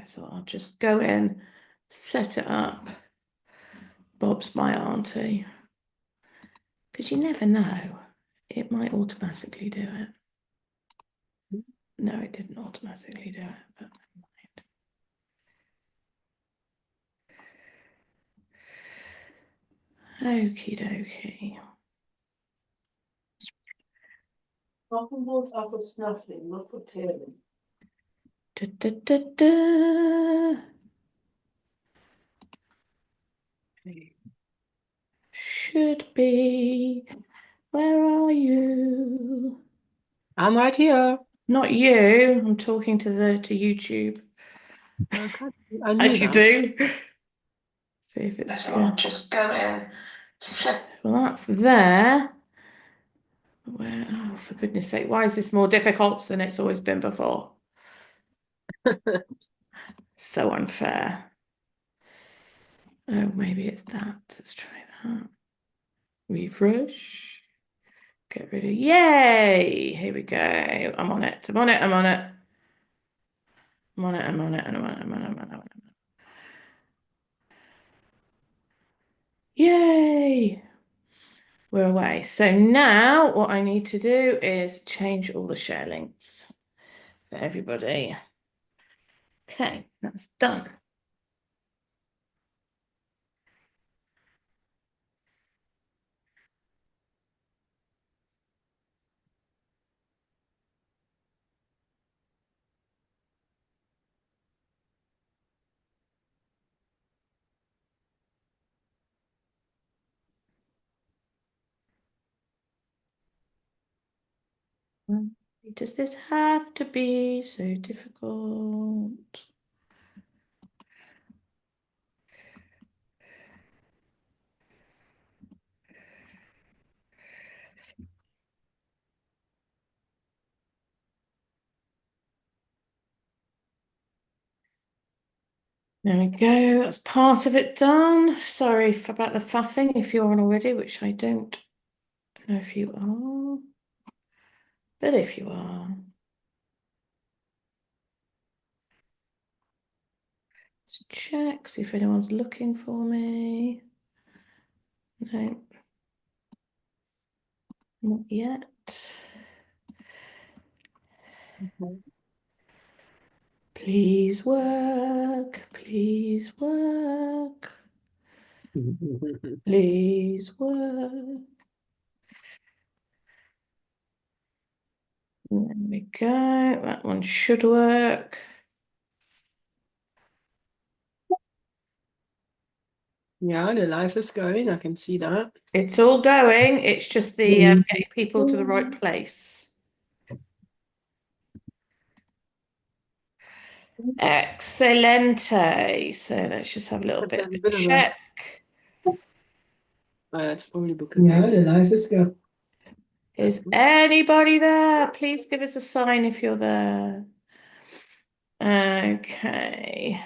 I thought I'll just go in, set it up. Bob's my auntie. Because you never know. It might automatically do it. No, it didn't automatically do it, but never mind. Okie dokie. Appelmoes are for snuffling, not for tearing. Da, da, da, da. Should be. Where are you? I'm right here. Not you. I'm talking to YouTube. Okay. I knew As you that. do. See if it's good. Just go in. Well, that's there. Where? Oh, for goodness sake! Why is this more difficult than it's always been before? So unfair. Oh, maybe it's that. Let's try that. Refresh. Get rid of. Yay! Here we go. I'm on it. I'm on it. I'm on it. I'm on it. I'm on it. I'm on it. I'm on it. I'm on it. Yay! We're away. So now what I need to do is change all the share links for everybody. Okay, that's done. Does this have to be so difficult? There we go. That's part of it done. Sorry about the faffing if you're on already, which I don't know if you are. But if you are, let's check, see if anyone's looking for me. No, not yet. Please work, please work, please work. There we go. That one should work. Yeah, the live is going. I can see that. It's all going. It's just the getting people to the right place. Excelente. So let's just have a little bit of a check. That's probably because the live is going. Is anybody there? Please give us a sign if you're there. Okay.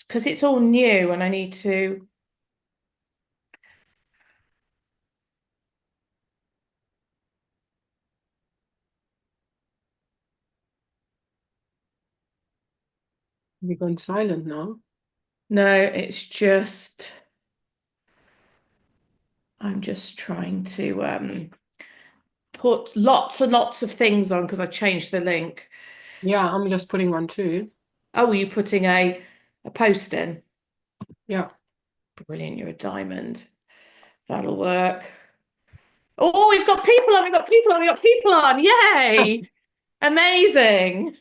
Because it's all new and I need to. We're gone silent now. No, it's just. I'm just trying to put lots and lots of things on because I changed the link. Yeah, I'm just putting one too. Oh, are you putting a post in? Yeah. Brilliant, you're a diamond. That'll work. Oh, we've got people on, we've got people on, we've got people on. Yay! Amazing.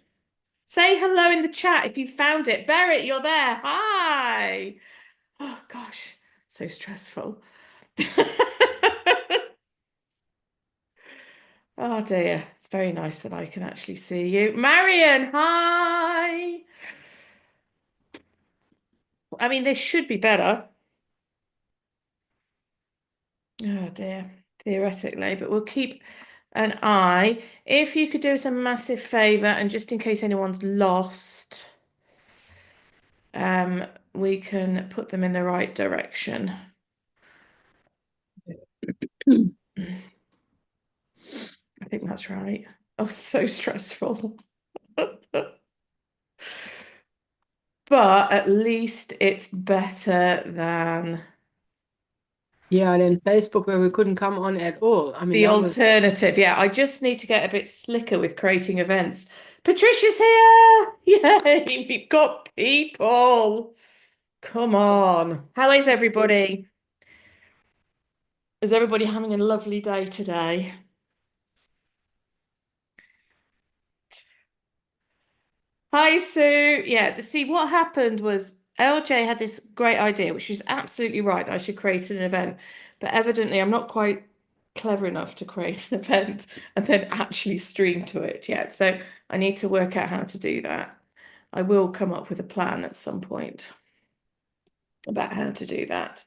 Say hello in the chat if you found it. Berit, you're there. Hi. Oh gosh, so stressful. Oh dear, it's very nice that I can actually see you. Marion, hi. I mean, this should be better. Oh dear, theoretically, but we'll keep an eye. If you could do us a massive favor, and just in case anyone's lost, we can put them in the right direction. I think that's right. Oh, so stressful. but at least it's better than Yeah, and then Facebook where we couldn't come on at all. I mean, the that was alternative. Yeah, I just need to get a bit slicker with creating events. Patricia's here! Yay, we've got people. Come on. How is everybody? Is everybody having a lovely day today? Hi, Sue. Yeah, see, what happened was LJ had this great idea, which is absolutely right, that I should create an event. But evidently, I'm not quite clever enough to create an event and then actually stream to it yet. So I need to work out how to do that. I will come up with a plan at some point about how to do that.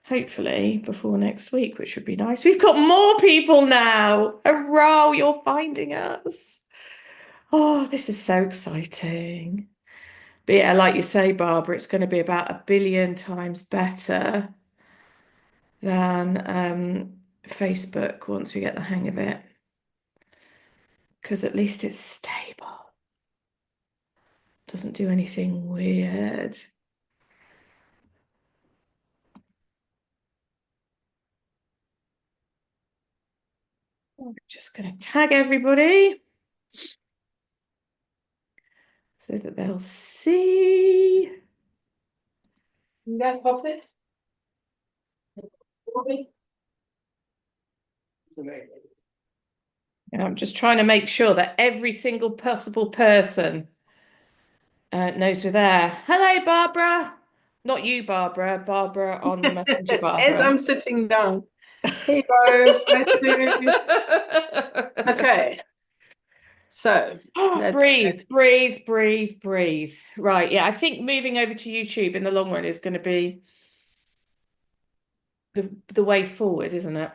Hopefully before next week, which would be nice. We've got more people now. Hurrah, you're finding us. Oh, this is so exciting. But yeah, like you say, Barbara, it's going to be about 1 billion times better than Facebook once we get the hang of it. Because at least it's stable. Doesn't do anything weird. I'm just going to tag everybody so that they'll see. you guys hopped it? And I'm just trying to make sure that every single possible person knows we're there. Hello, Barbara. Not you, Barbara. Barbara on the Messenger, As Barbara. I'm sitting down. Hey, Bo. Nice to Okay. So let's Breathe, breathe, breathe, breathe. Right. Yeah, I think moving over to YouTube in the long run is going to be the way forward, isn't it?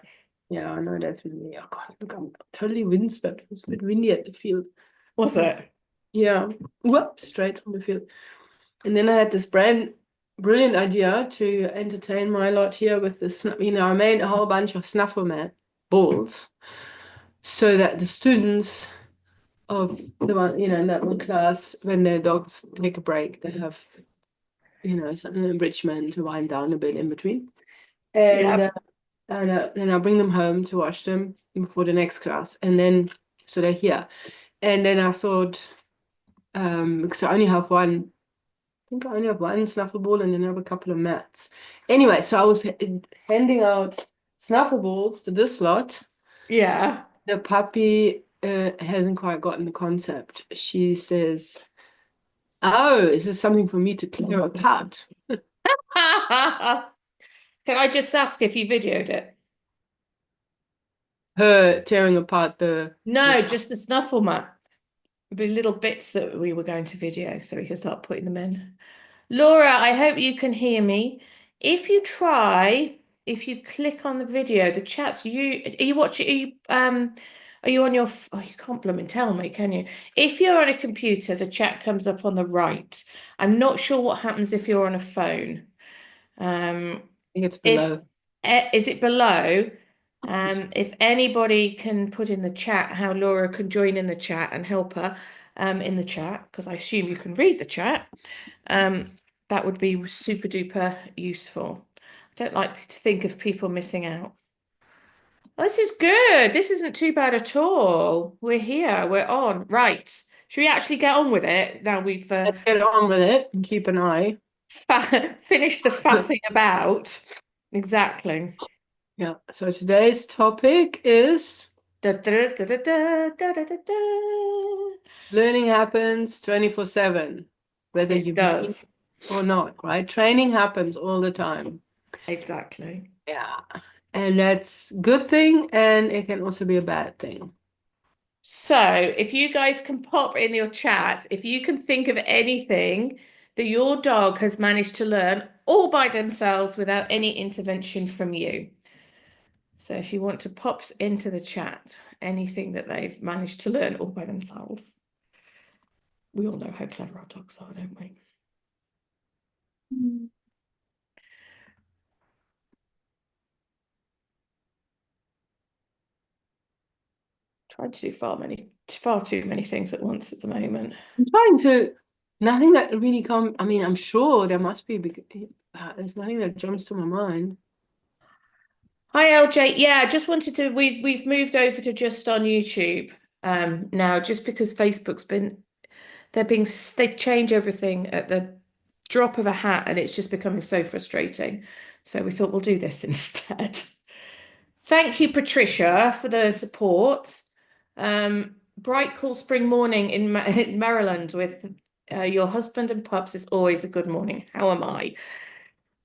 Yeah, I know definitely. Oh God, look, I'm totally windswept. It was a bit windy at the field. Was it? Yeah. Whoop, straight from the field. And then I had this brilliant idea to entertain my lot here with this, I made a whole bunch of snuffle mat balls so that the students of the one, in that one class, when their dogs take a break, they have, some enrichment to wind down a bit in between. And Yeah. then I'll bring them home to wash them before the next class. And then, so they're here. And then I thought, because I only have one, I think I only have one snuffle ball and then I have a couple of mats. Anyway, so I was handing out snuffle balls to this lot. Yeah. The puppy hasn't quite gotten the concept. She says, "Oh, is this something for me to clear apart?" Can I just ask if you videoed it? Her tearing apart the No, just the snuffle mat. The little bits that we were going to video so we can start putting them in. Laura, I hope you can hear me. If you click on the video, the chats, are you watching, are you on your, oh, you can't blooming tell me, can you? If you're on a computer, the chat comes up on the right. I'm not sure what happens if you're on a phone. I think it's If below. is it below? If anybody can put in the chat how Laura can join in the chat and help her in the chat, because I assume you can read the chat, that would be super duper useful. I don't like to think of people missing out. Oh, this is good. This isn't too bad at all. We're here. We're on. Right. Should we actually get on with it? Now we've Let's get on with it and keep an eye. finished the faffing about. Exactly. Yeah. So today's topic is Da, da, da, da, da, da, da, da, da. learning happens 24/7, whether It you believe does. or not, right? Training happens all the time. Exactly. Yeah. And that's good thing and it can also be a bad thing. So if you guys can pop in your chat, if you can think of anything that your dog has managed to learn all by themselves without any intervention from you. So if you want to pop into the chat anything that they've managed to learn all by themselves. We all know how clever our dogs are, don't we? Trying to do far too many things at once at the moment. I'm trying to Nothing that really come. I mean, I'm sure there must be. There's nothing that jumps to my mind. Hi LJ. Yeah, I just wanted to we've moved over to just on YouTube now just because Facebook's been they change everything at the drop of a hat and it's just becoming so frustrating. So we thought we'll do this instead. Thank you, Patricia, for the support. Bright, cool spring morning in Maryland with your husband and pups is always a good morning. How am I?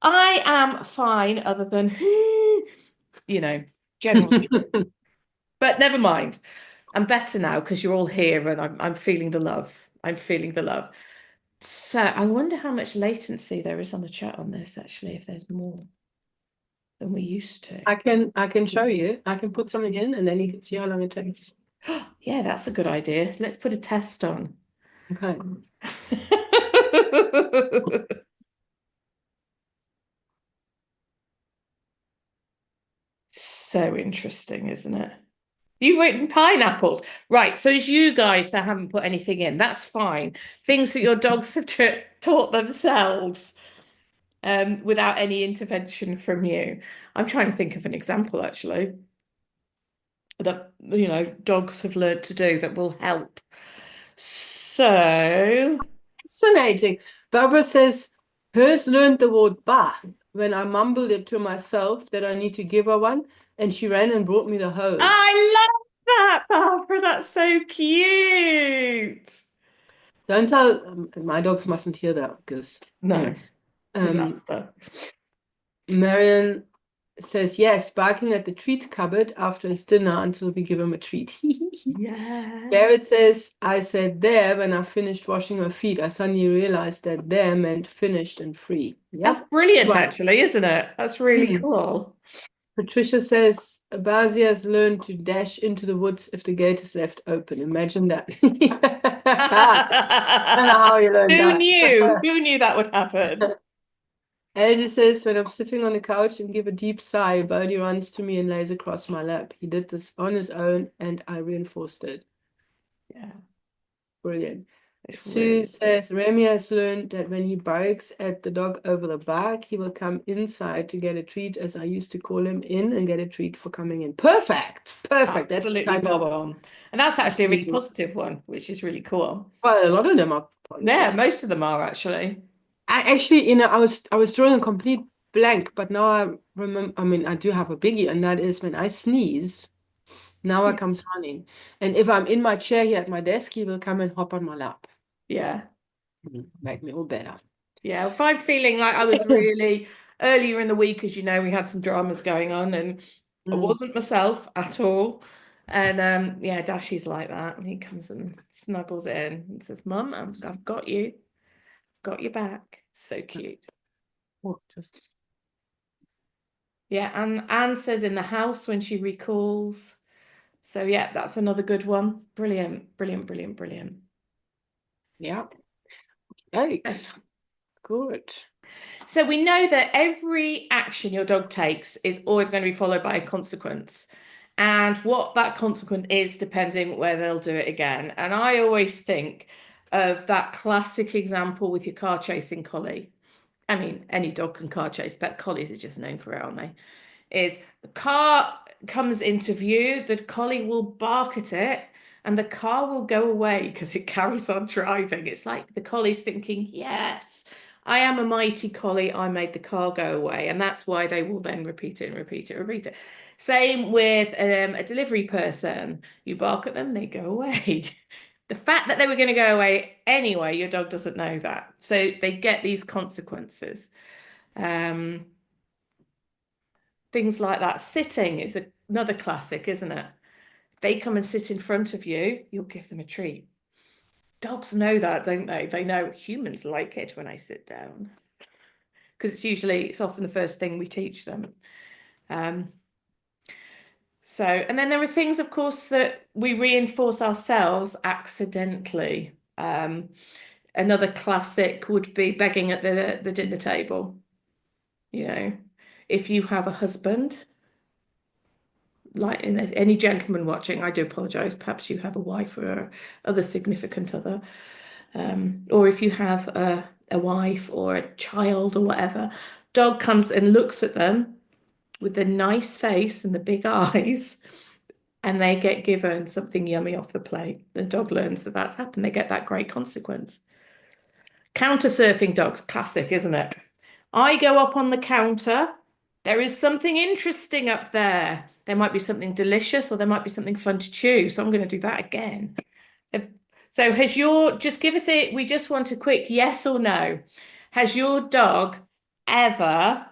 I am fine, other than, general. But never mind. I'm better now because you're all here and I'm feeling the love. I'm feeling the love. So I wonder how much latency there is on the chat on this, actually, if there's more than we used to. I can show you. I can put something in and then you can see how long it takes. Yeah, that's a good idea. Let's put a test on. Okay. So interesting, isn't it? You've written pineapples. Right, so it's you guys that haven't put anything in. That's fine. Things that your dogs have taught themselves without any intervention from you. I'm trying to think of an example, actually, that, dogs have learned to do that will help. So, Fascinating. Barbara says hers learned the word bath when I mumbled it to myself that I need to give her one, and she ran and brought me the hose. I love that, Barbara. That's so cute. Don't tell my dogs mustn't hear that because No, anyway. disaster. Marion says yes, barking at the treat cupboard after his dinner until we give him a treat. Yeah. Garrett says, I said there when I finished washing her feet. I suddenly realized that there meant finished and free. That's Yep. brilliant, Right. actually, isn't it? That's really Hmm. cool. Patricia says, Bazi has learned to dash into the woods if the gate is left open. Imagine that. I don't know how you learned Who that. knew? Who knew that would happen? Elgie says, when I'm sitting on the couch and give a deep sigh, Bodhi runs to me and lays across my lap. He did this on his own and I reinforced it. Yeah, Brilliant. it's Sue really says, Remy has learned that when he barks at the dog over the back, he will come inside to get a treat, as I used to call him in and get a treat for coming in. Perfect. Perfect. That's the absolutely kind bob of on. And that's actually a really positive one, which is really cool. well, a lot of them are Yeah, positive. most of them are actually. I actually, I was drawing a complete blank, but now I remember, I mean, I do have a biggie, and that is when I sneeze, now I comes running. And if I'm in my chair here at my desk, he will come and hop on my lap. Yeah. Make me all better. Yeah. If I'm feeling like I was really earlier in the week, as you know, we had some dramas going on and I Mm. wasn't myself at all. And yeah, Dashy's like that. And he comes and snuggles in and says, Mum, I've got you. I've got your back. So cute. Oh, just Yeah, and Anne says in the house when she recalls. So yeah, that's another good one. Brilliant, brilliant, brilliant, brilliant. yeah. Thanks. Good. So we know that every action your dog takes is always going to be followed by a consequence. And what that consequence is depending where they'll do it again. And I always think of that classic example with your car chasing collie. I mean, any dog can car chase, but collies are just known for it, aren't they? Is the car comes into view, the collie will bark at it, and the car will go away because it carries on driving. It's like the collie's thinking, yes, I am a mighty collie. I made the car go away. And that's why they will then repeat it and repeat it, repeat it. Same with a delivery person. You bark at them, they go away. The fact that they were going to go away anyway, your dog doesn't know that. So they get these consequences. Things like that. Sitting is another classic, isn't it? If they come and sit in front of you, you'll give them a treat. Dogs know that, don't they? They know humans like it when I sit down because it's often the first thing we teach them. And then there are things, of course, that we reinforce ourselves accidentally. Another classic would be begging at the dinner table. If you have a husband, like any gentleman watching, I do apologize. Perhaps you have a wife or other significant other. Or if you have a wife or a child or whatever, dog comes and looks at them with the nice face and the big eyes, and they get given something yummy off the plate. The dog learns that that's happened. They get that great consequence. Counter surfing dogs, classic, isn't it? I go up on the counter. There is something interesting up there. There might be something delicious or there might be something fun to chew. So I'm going to do that again. So just give us we just want a quick yes or no. Has your dog ever,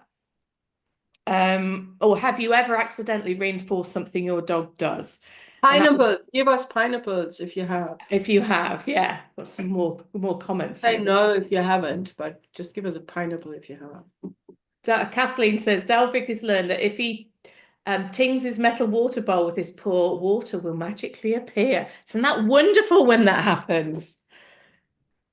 or have you ever accidentally reinforced something your dog does? Pineapples. Give us pineapples if you have. If you have, yeah, got some more comments Say here. no if you haven't, but just give us a pineapple if you have. Kathleen says Dalvik has learned that if he tings his metal water bowl with his paw, water will magically appear. Isn't that wonderful when that happens?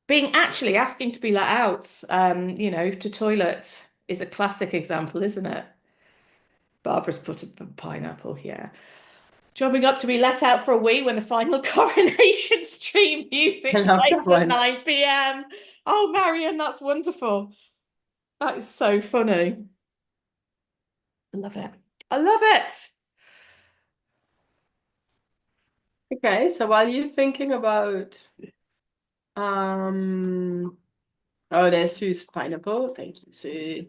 Actually asking to be let out, to toilet is a classic example, isn't it? Barbara's put a pineapple, yeah. Jumping up to be let out for a wee when the final Coronation Street music plays at 9 p.m. Oh, Marion, that's wonderful. That is so funny. I love it. I love it. Okay, so while you're thinking about oh, there's Sue's pineapple. Thank you, Sue.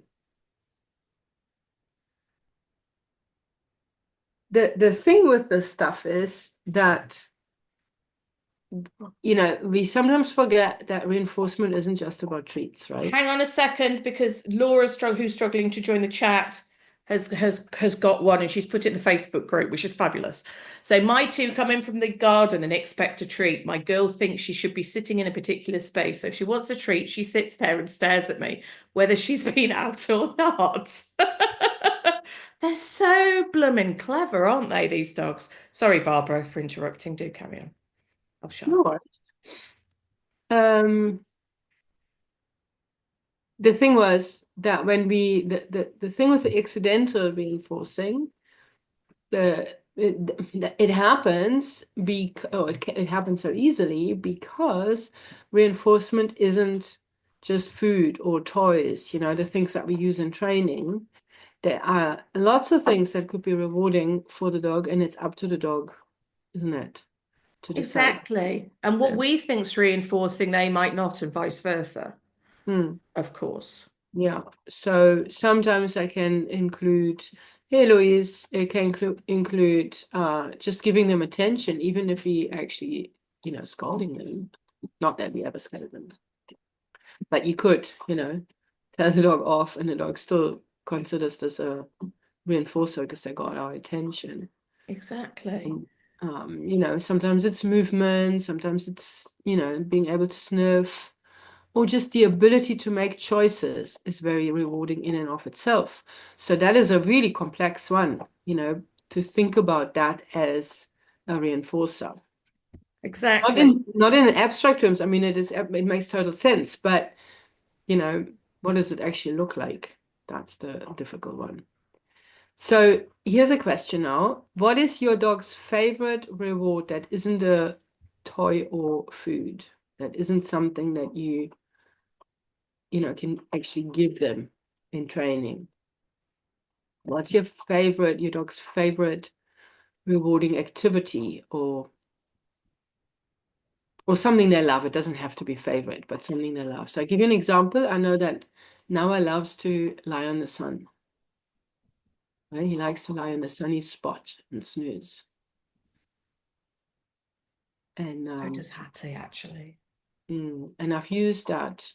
The thing with this stuff is that we sometimes forget that reinforcement isn't just about treats, right? Hang on a second, because Laura, who's struggling to join the chat, has got one, and she's put it in the Facebook group, which is fabulous. So my two come in from the garden and expect a treat. My girl thinks she should be sitting in a particular space. So if she wants a treat, she sits there and stares at me, whether she's been out or not. They're so blooming clever, aren't they, these dogs? Sorry, Barbara, for interrupting. Do carry on. I'll shut up. No. The thing was that when the thing with the accidental reinforcing, it happens it happens so easily because reinforcement isn't just food or toys, the things that we use in training. There are lots of things that could be rewarding for the dog, and it's up to the dog, isn't it? To decide. Exactly. And what we think's reinforcing, they might not, and vice versa. Of course. Yeah. So sometimes I can include, hey Louise, it can include just giving them attention, even if we actually, scolding them. Not that we ever scold them. But you could, tell the dog off, and the dog still considers this a reinforcer because they got our attention. Exactly. Sometimes it's movement, sometimes it's, being able to sniff, or just the ability to make choices is very rewarding in and of itself. So that is a really complex one, to think about that as a reinforcer. Exactly. Not in abstract terms. I mean, it makes total sense, but what does it actually look like? That's the difficult one. So here's a question now. What is your dog's favorite reward that isn't a toy or food? That isn't something that you can actually give them in training? What's your dog's favorite rewarding activity or something they love? It doesn't have to be favorite, but something they love. So I give you an example. I know that Noah loves to lie on the sun. Right? He likes to lie on the sunny spot and snooze. And so does Hattie, actually. And I've used that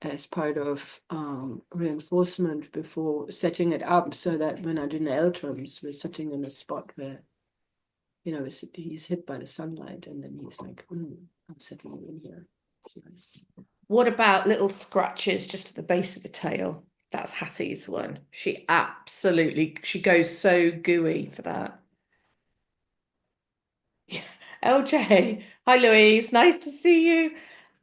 as part of reinforcement before setting it up, so that when I do nail trims, we're sitting in a spot where, he's hit by the sunlight, and then he's like, I'm sitting in here. It's nice. What about little scratches just at the base of the tail? That's Hattie's one. She goes so gooey for that. Yeah. LJ, hi Louise, nice to see you.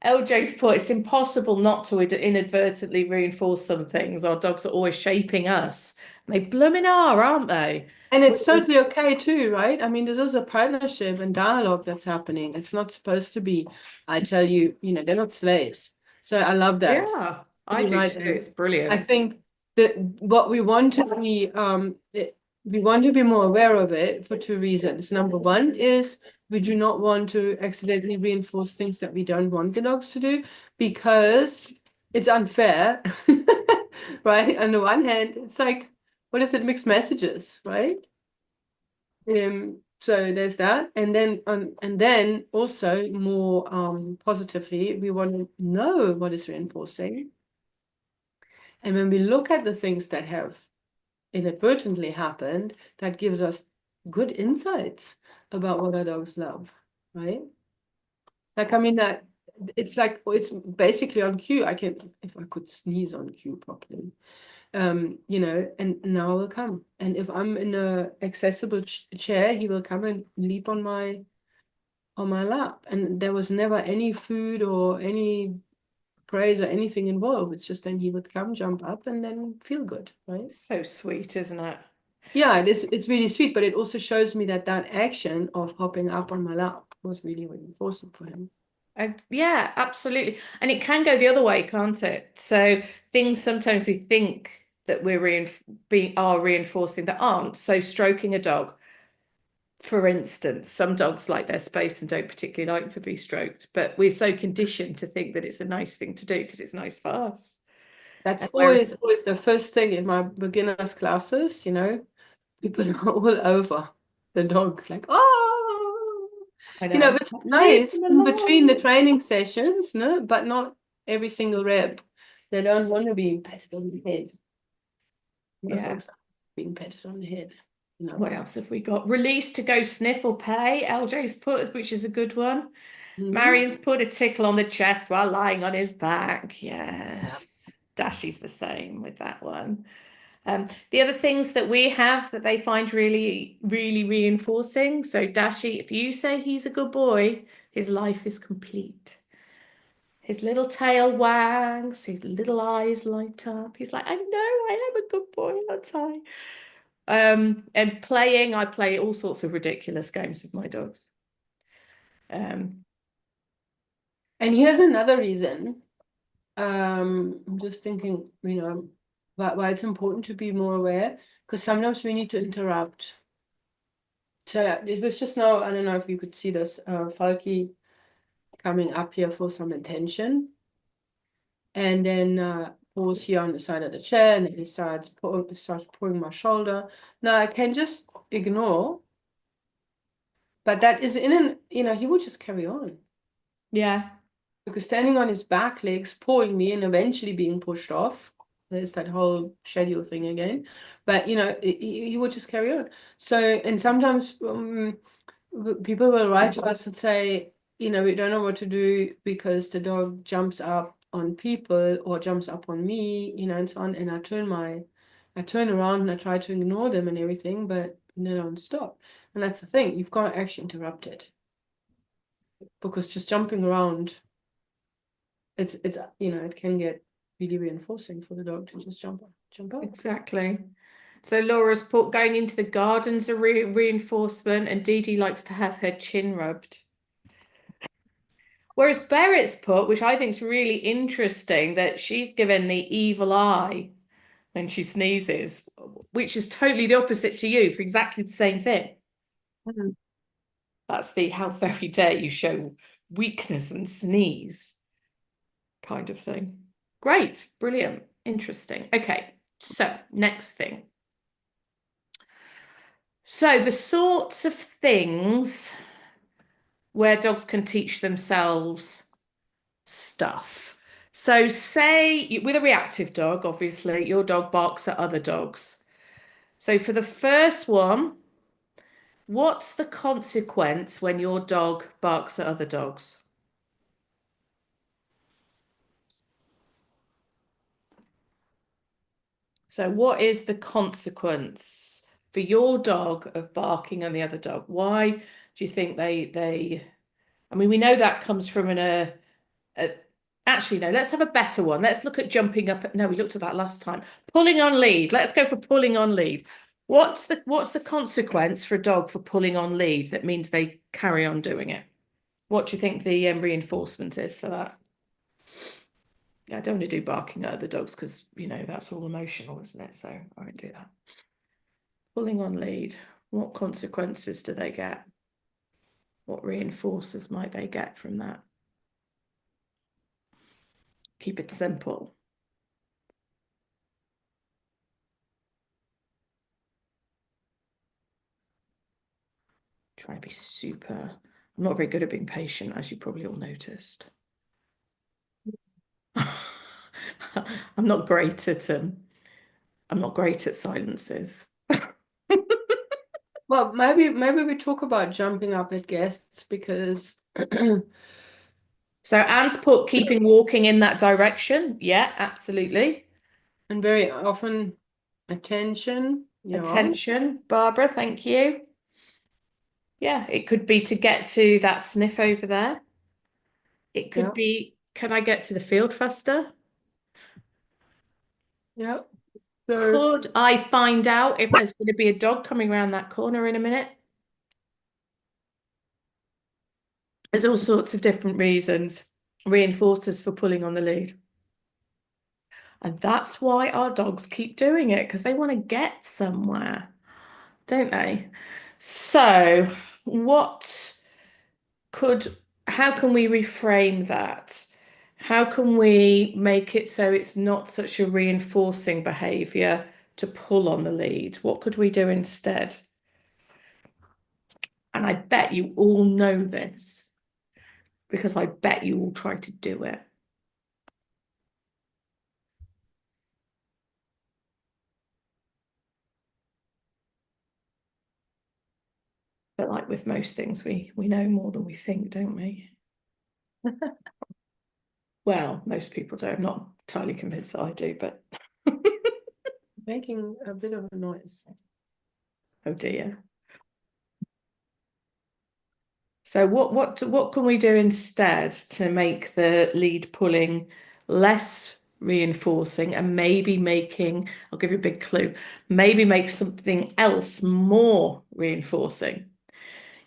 LJ's put, it's impossible not to inadvertently reinforce some things. Our dogs are always shaping us They blooming are, aren't they? And it's We- totally okay too, right? I mean, there's also partnership and dialogue that's happening. It's not supposed to be, I tell you, they're not slaves. So I love that. Yeah, I You're do right. too. And It's I brilliant. think that what we want to be, we want to be more aware of it for two reasons. Number one is we do not want to accidentally reinforce things that we don't want the dogs to do because it's unfair, right? On the one hand, it's like, what is it? Mixed messages, right? So there's that, and then also more positively, we want to know what is reinforcing. And when we look at the things that have inadvertently happened, that gives us good insights about what our dogs love, right? Like, I mean, that it's basically on cue. If I could sneeze on cue properly, and now I will come. And if I'm in a accessible chair, he will come and leap on my lap. And there was never any food or any praise or anything involved. It's just then he would come, jump up, and then feel good, right? So sweet, isn't it? Yeah, it's really sweet, but it also shows me that action of hopping up on my lap was really reinforcing for him. And yeah, absolutely. And it can go the other way, can't it? So things sometimes we think that we're are reinforcing that aren't. So stroking a dog, for instance, some dogs like their space and don't particularly like to be stroked, but we're so conditioned to think that it's a nice thing to do because it's nice for us. That's And whereas, always the first thing in my beginners classes, people are all over the dog, like, oh, I know, it's leave nice them in between the alone. training sessions, no, but not every single rep. They don't want to be patted on the head. Most Yeah. dogs are being patted on the head. What else have we got? Release to go sniff or pay. LJ's put, which is a good one. Mhm. Marion's put a tickle on the chest while lying on his back. Yes. Dashy's the same with that one. The other things that we have that they find really, really reinforcing. So Dashy, if you say he's a good boy, his life is complete. His little tail wags, his little eyes light up. He's like, I know I am a good boy, aren't I? And playing, I play all sorts of ridiculous games with my dogs. Um, And here's another reason. I'm just thinking, why it's important to be more aware, because sometimes we need to interrupt. So it was just now, I don't know if you could see this, Falky coming up here for some attention. And then pulls here on the side of the chair, and then he starts pulling my shoulder. Now I can just ignore, but that is he would just carry on. yeah, Because standing on his back legs, pulling me and eventually being pushed off. There's that whole schedule thing again. But he would just carry on. So, and sometimes people will write to us and say, we don't know what to do because the dog jumps up on people or jumps up on me, and so on. And I turn around and I try to ignore them and everything, but they don't stop. And that's the thing, you've got to actually interrupt it. Because just jumping around, it can get really reinforcing for the dog to just jump up. exactly. So Laura's put going into the gardens a reinforcement, and Dee Dee likes to have her chin rubbed. Whereas Berit's put, which I think is really interesting, that she's given the evil eye when she sneezes, which is totally the opposite to you for exactly the same thing. Mhm. That's the how very dare you show weakness and sneeze kind of thing. Great, brilliant, interesting. Okay, so next thing. So the sorts of things where dogs can teach themselves stuff. So say with a reactive dog, obviously, your dog barks at other dogs. So for the first one, what's the consequence when your dog barks at other dogs? So what is the consequence for your dog of barking on the other dog? Why do you think they I mean, we know that comes from a Actually, no, let's have a better one. Let's look at jumping up. No, we looked at that last time. Pulling on lead. Let's go for pulling on lead. What's the consequence for a dog for pulling on lead that means they carry on doing it? What do you think the reinforcement is for that? Yeah, I don't want to do barking at other dogs because, you know, that's all emotional, isn't it? So I won't do that. Pulling on lead. What consequences do they get? What reinforcers might they get from that? Keep it simple. Try to be super. I'm not very good at being patient, as you probably all noticed. I'm not great at silences. Well, maybe we talk about jumping up at guests because So Anne's put keeping walking in that direction. Yeah, absolutely. and very often attention. Yeah. Attention, Barbara, thank you. Yeah, it could be to get to that sniff over there. It could Yeah. be, can I get to the field faster? Yeah. So Could I find out if there's going to be a dog coming around that corner in a minute? There's all sorts of different reasons, reinforcers for pulling on the lead. And that's why our dogs keep doing it, because they want to get somewhere, don't they? So, how can we reframe that? How can we make it so it's not such a reinforcing behavior to pull on the lead? What could we do instead? And I bet you all know this because I bet you all try to do it. But like with most things, we know more than we think, don't we? Well, most people do. I'm not entirely convinced that I do, but making a bit of a noise. oh dear. So what can we do instead to make the lead pulling less reinforcing and maybe making, I'll give you a big clue, maybe make something else more reinforcing?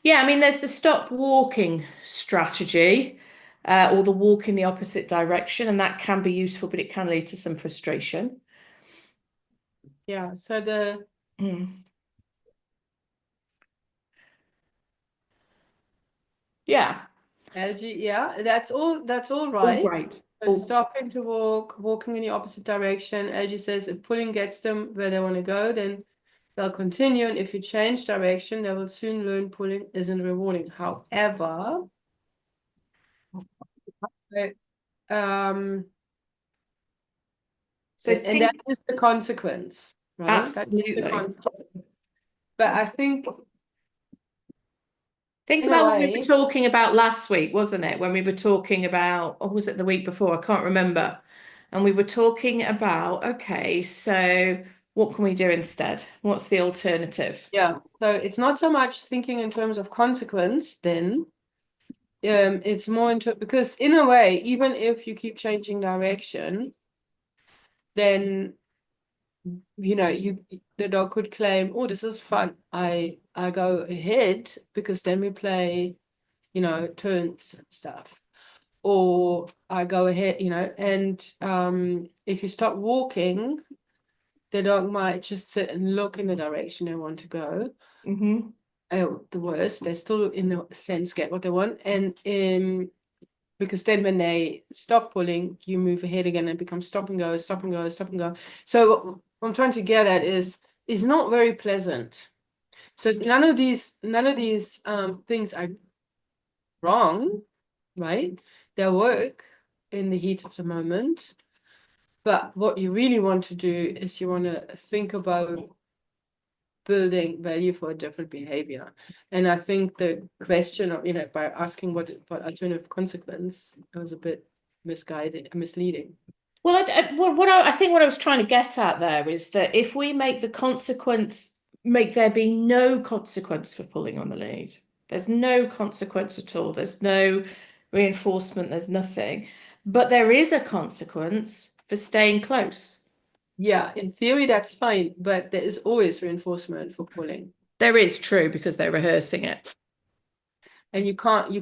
Yeah, I mean, there's the stop walking strategy, or the walk in the opposite direction, and that can be useful, but it can lead to some frustration. Yeah, so the Yeah. Algae, yeah, that's all All right. great. So stopping to walk, walking in the opposite direction. Algae says if pulling gets them where they want to go, then they'll continue. And if you change direction, they will soon learn pulling isn't rewarding. However, So and that is the consequence, right? absolutely. The consequence. But I think Think in a about what we way, were talking about last week, wasn't it? When we were talking about, or was it the week before? I can't remember. And we were talking about, okay, so what can we do instead? What's the alternative? yeah. So it's not so much thinking in terms of consequence then. It's more into because in a way, even if you keep changing direction, then you know the dog could claim, oh, this is fun. I go ahead because then we play, you know, turns and stuff. Or I go ahead, you know, and if you stop walking, the dog might just sit and look in the direction they want to go. Mm-hmm. The worst, they still in the sense get what they want. And because then when they stop pulling, you move ahead again and become stop and go, stop and go, stop and go. So what I'm trying to get at is not very pleasant. So none of these things are wrong, right? They work in the heat of the moment. But what you really want to do is you want to think about building value for a different behavior. And I think the question of, you know, by asking what alternative consequence, it was a bit misleading. Well, I think what I was trying to get at there is that if we make the consequence, make there be no consequence for pulling on the lead, there's no consequence at all, there's no reinforcement, there's nothing, but there is a consequence for staying close. Yeah, in theory, that's fine, but there is always reinforcement for pulling. There is, true, because they're rehearsing it. And you can't,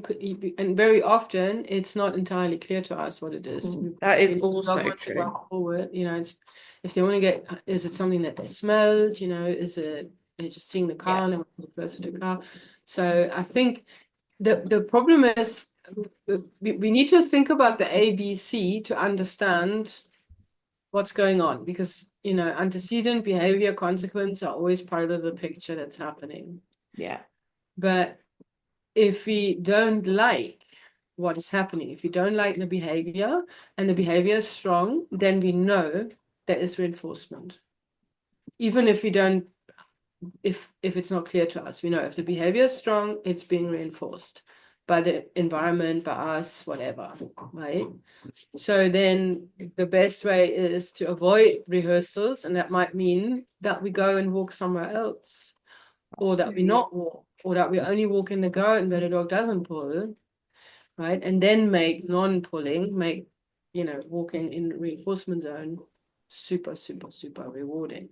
and very often it's not entirely clear to us what it is. That is The dog also wants to true. go forward, if they want to get, is it something that they smelled, is it, they're just seeing the car and they want to go closer to the car. So I think the problem is we need to think about the ABC to understand what's going on, because antecedent behavior consequence are always part of the picture that's happening. Yeah. But if we don't like what is happening, if we don't like the behavior and the behavior is strong, then we know there is reinforcement. Even if we don't, if it's not clear to us, we know if the behavior is strong, it's being reinforced by the environment, by us, whatever, right? So then the best way is to avoid rehearsals, and that might mean that we go and walk somewhere else, or that we not walk, or that we only walk in the garden where the dog doesn't pull, right? And then make non-pulling, walking in reinforcement zone super, super, super rewarding.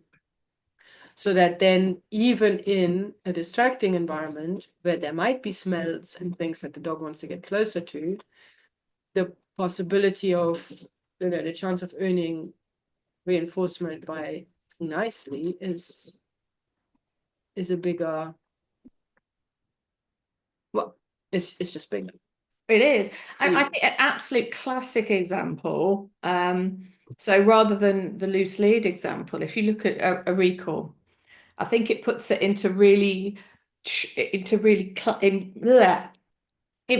So that then even in a distracting environment where there might be smells and things that the dog wants to get closer to, the possibility of, the chance of earning reinforcement by nicely is a bigger, well, it's just bigger. It is. And I think an absolute classic example. So rather than the loose lead example, if you look at a recall, I think it puts it into really, it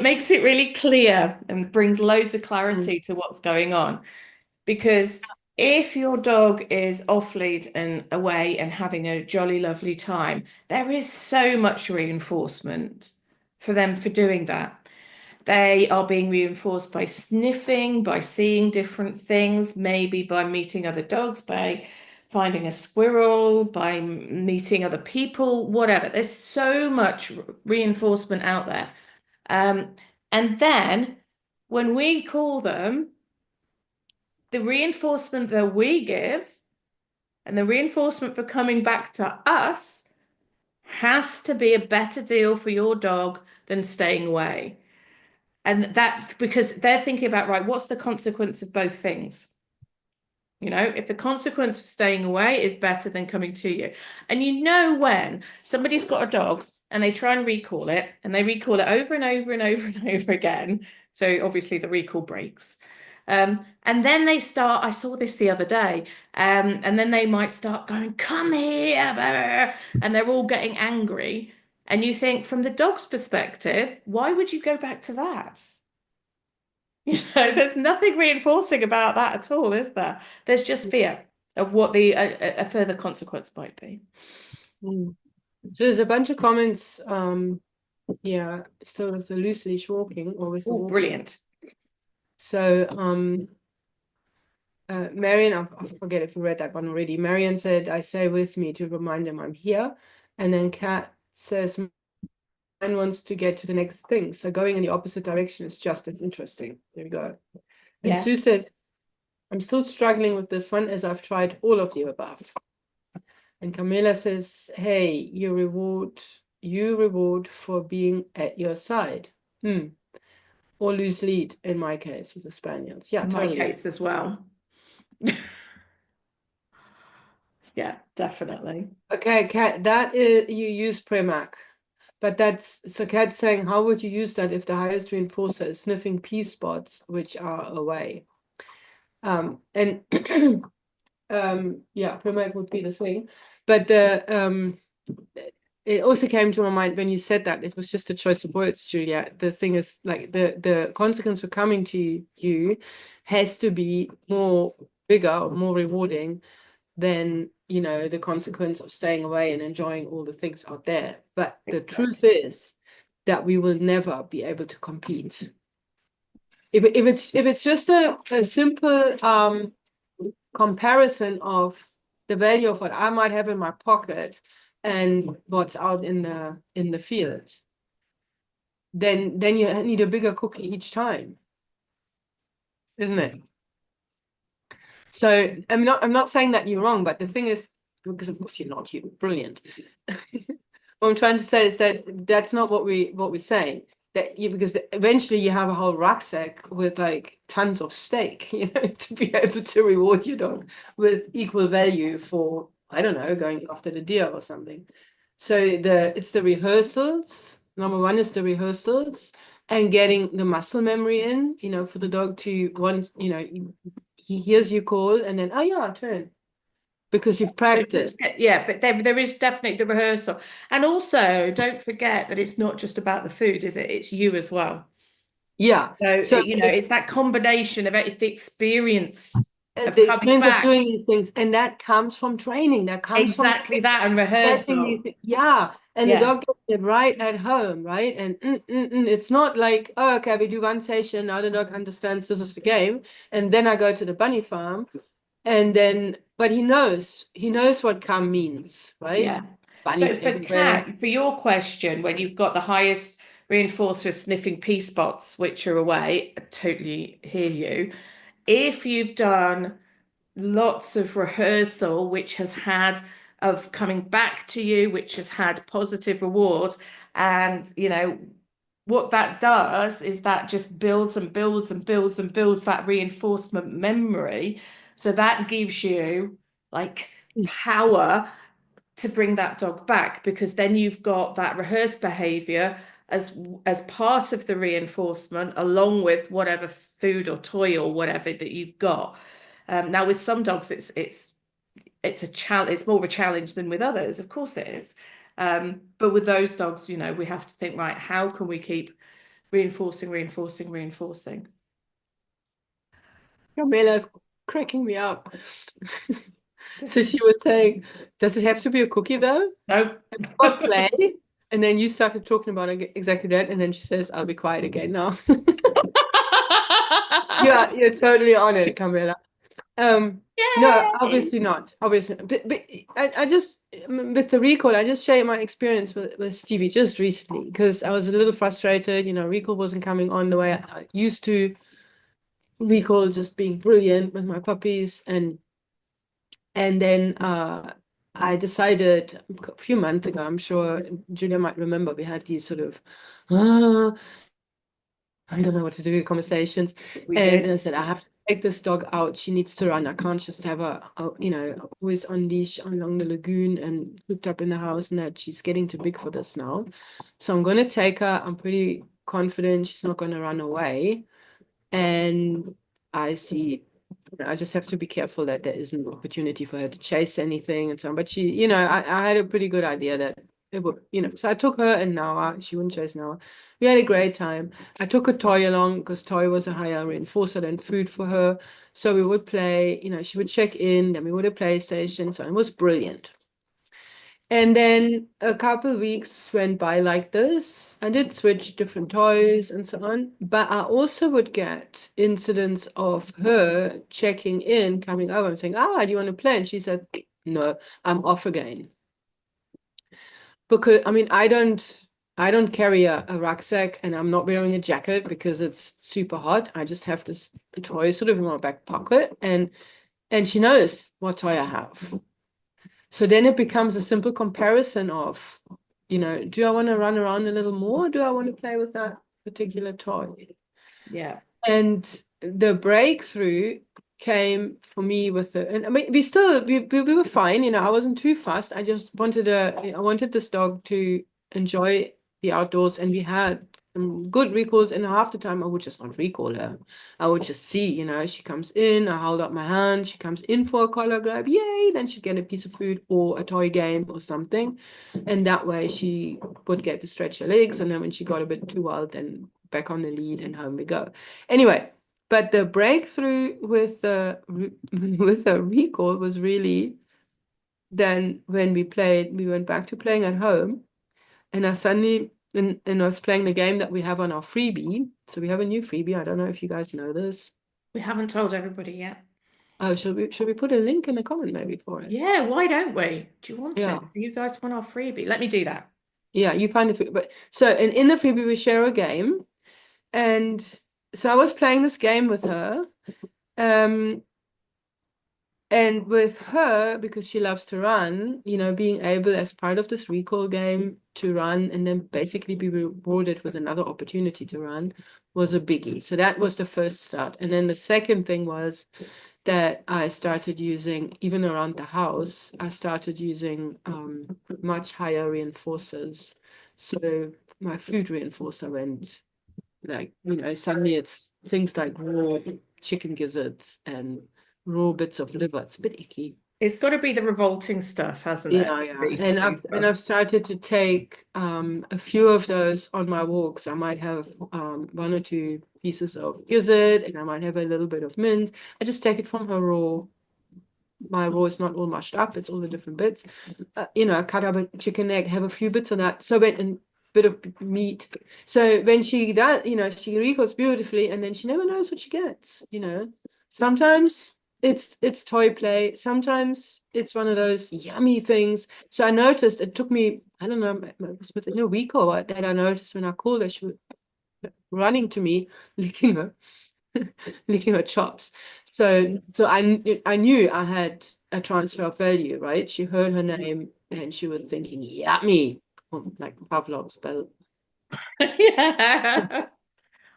makes it really clear and brings loads of clarity to what's going on. Because if your dog is off lead and away and having a jolly lovely time, there is so much reinforcement for them for doing that. They are being reinforced by sniffing, by seeing different things, maybe by meeting other dogs, by finding a squirrel, by meeting other people, whatever. There's so much reinforcement out there. And then when we call them, the reinforcement that we give and the reinforcement for coming back to us has to be a better deal for your dog than staying away. And that, because they're thinking about, right, what's the consequence of both things? If the consequence of staying away is better than coming to you. And when somebody's got a dog and they try and recall it, and they recall it over and over and over and over again, so obviously the recall breaks. And then they start, I saw this the other day, and then they might start going, come here, and they're all getting angry. And you think, from the dog's perspective, why would you go back to that? There's nothing reinforcing about that at all, is there? There's just fear of what a further consequence might be. So there's a bunch of comments, still with the loose leash walking or with the Oh, walking. brilliant. So Marion, I forget if you read that one already. Marion said, I say with me to remind them I'm here. And then Kat says, mine wants to get to the next thing. So going in the opposite direction is just as interesting. There we go. And Yeah. Sue says, I'm still struggling with this one as I've tried all of the above. And Camilla says, hey, you reward for being at your side. Or lose lead in my case with the Spaniels. Yeah, in totally. my case as well. Yeah, definitely. Okay, Kat, that is, you use Premack. But so Kat's saying, how would you use that if the highest reinforcer is sniffing pea spots, which are away? Yeah, Premack would be the thing. But it also came to my mind when you said that it was just a choice of words, Julia. The thing is, like, the consequence for coming to you has to be bigger or more rewarding than the consequence of staying away and enjoying all the things out there. But the truth is that we will never be able to compete. If it's just a simple comparison of the value of what I might have in my pocket and what's out in the field, then you need a bigger cookie each time. isn't it? So I'm not saying that you're wrong, but the thing is, because of course you're not, you're brilliant. What I'm trying to say is that that's not what we're saying. That because eventually you have a whole rucksack with like tons of steak, to be able to reward your dog with equal value for, I don't know, going after the deer or something. So it's the rehearsals. Number one is the rehearsals and getting the muscle memory in, for the dog to want, he hears you call and then, oh yeah, turn. Because you've practiced. Yeah, but there is definitely the rehearsal. And also, don't forget that it's not just about the food, is it? It's you as well. Yeah. So, it's that combination of it, it's the experience of the coming experience of back. doing these things, and that comes from training. That comes Exactly from that, and rehearsal. yeah. And the Yeah. dog gets it right at home, right? And it's not like, oh, okay, we do one session, now the dog understands this is the game, and then I go to the bunny farm, and then, but he knows what come means, right? Yeah. So Bunnies for everywhere. for your question, when you've got the highest reinforcer sniffing pea spots, which are away, I totally hear you. If you've done lots of rehearsal, which has had of coming back to you, which has had positive reward, and what that does is that just builds and builds and builds and builds that reinforcement memory. So that gives you like power to bring that dog back, because then you've got that rehearsed behavior as part of the reinforcement, along with whatever food or toy or whatever that you've got. Now with some dogs it's a challenge, it's more of a challenge than with others, of course it is. But with those dogs, we have to think, right, how can we keep reinforcing? Camilla's cracking me up. So she was saying, does it have to be a cookie though? No. Or play? And then you started talking about exactly that, and then she says, I'll be quiet again now. Yeah, you're totally on it, Camilla. No, obviously not. Obviously, but I just, with the recall, I just shared my experience with Stevie just recently, because I was a little frustrated. Recall wasn't coming on the way I used to. Recall just being brilliant with my puppies, and then I decided a few months ago, I'm sure Julia might remember, we had these sort of I don't know what to do conversations. And I said, I have to take this dog out. She needs to run. I can't just have her, always on leash along the lagoon and cooped up in the house, and that she's getting too big for this now. So I'm going to take her. I'm pretty confident she's not going to run away. And I just have to be careful that there isn't an opportunity for her to chase anything and so on. But she, I had a pretty good idea that it would, so I took her and Noah. She wouldn't chase Noah. We had a great time. I took a toy along because toy was a higher reinforcer than food for her. So we would play, she would check in, then we would have PlayStation. So it was brilliant. And then a couple of weeks went by like this. I did switch different toys and so on, but I also would get incidents of her checking in, coming over and saying, do you want to play? And she said, no, I'm off again. Because, I don't carry a rucksack, and I'm not wearing a jacket because it's super hot. I just have this toy sort of in my back pocket, and she knows what toy I have. So then it becomes a simple comparison of, do I want to run around a little more? Or do I want to play with that particular toy? Yeah. And the breakthrough came for me and I mean, we were fine. I wasn't too fussed. I just I wanted this dog to enjoy the outdoors, and we had some good recalls, and half the time I would just not recall her. I would just see, she comes in, I hold up my hand, she comes in for a collar grab, yay, then she'd get a piece of food or a toy game or something. And that way she would get to stretch her legs, and then when she got a bit too wild, then back on the lead and home we go. Anyway, but the breakthrough with the recall was really then when we went back to playing at home, and I suddenly and I was playing the game that we have on our freebie. So we have a new freebie. I don't know if you guys know this. We haven't told everybody yet. Oh, should we put a link in the comment maybe for it? Yeah, why don't we? Do you want Yeah. it? So you guys want our freebie? Let me do that. Yeah, you find the freebie. But so in the freebie we share a game, and so I was playing this game with her. And with her, because she loves to run, being able as part of this recall game to run and then basically be rewarded with another opportunity to run was a biggie. So that was the first start. And then the second thing was that I started using, even around the house, I started using much higher reinforcers. So my food reinforcer went suddenly it's things like raw chicken gizzards and raw bits of liver. It's a bit icky. It's got to be the revolting stuff, hasn't it? Yeah. Be And I've started to take a few of those on my walks. I might have one or two pieces of gizzard, and I might have a little bit of mince. I just take it from her raw. My raw is not all mashed up; it's all the different bits. I cut up a chicken leg, have a few bits of that. So and bit of meat. So when she does, she recalls beautifully, and then she never knows what she gets. Sometimes it's toy play. Sometimes it's one of those yummy things. So I noticed it took me, I don't know, it was within a week or what, that I noticed when I called her, she was running to me, licking her, licking her chops. So I knew I had a transfer of value, right? She heard her name and she was thinking, yummy, like Pavlov's bell. Yeah.